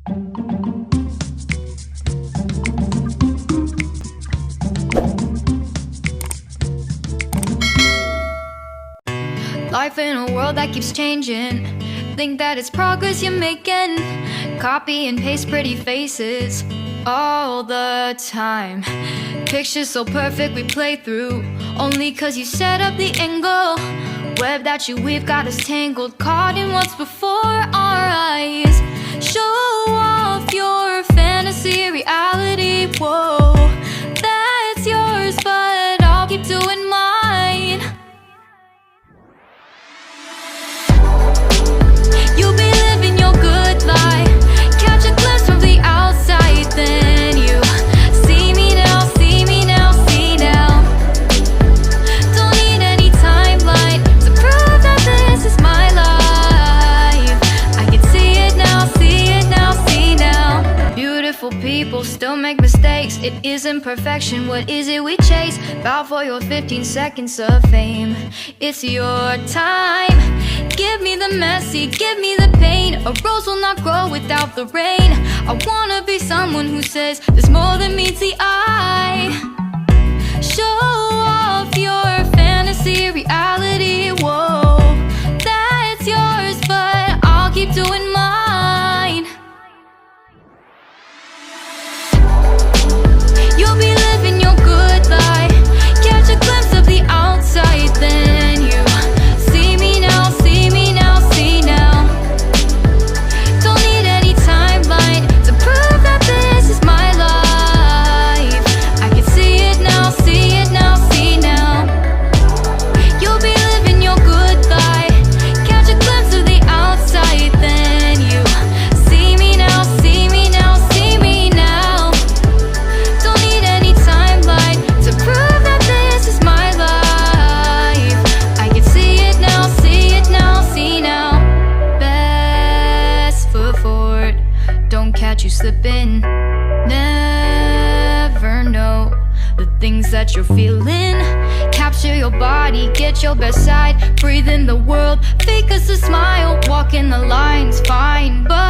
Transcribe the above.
Life in a world that keeps changing. Think that it's progress you're making. Copy and paste pretty faces all the time. Pictures so perfect we play through, only cause you set up the angle. Web that you weave got us tangled, caught in what's before our eyes. Show off your fantasy reality, whoa. That's yours, but I'll keep doing mine. You'll be living your good life. Catch a glimpse from the outside, then you see me now, see me now, see now. Don't need any timeline to prove that this is my life. I can see it now, see it now, see now. Beautiful people still make mistakes. It isn't perfection, what is it we chase? Bow for your 15 seconds of fame. It's your time. Give me the messy, give me the pain. A rose will not grow without the rain. I wanna be someone who says there's more than meets the eye. Show off your fantasy reality, whoa. That's yours, but I'll keep doing mine. You'll be living your good life. Catch a glimpse of the outside, then you see me now, see me now, see now. Don't need any timeline to prove that this is my life. I can see it now, see it now, see now. You'll be living your good life. Catch a glimpse of the outside, then you see me now, see me now, see me now. Don't need any timeline to prove that this is my life. I can see it now, see it now, see now. Best foot forward, don't catch you slipping. Never know the things that you're feeling. Capture your body, get your best side. Breathe in the world, fake us a smile. Walking the lines, fine, but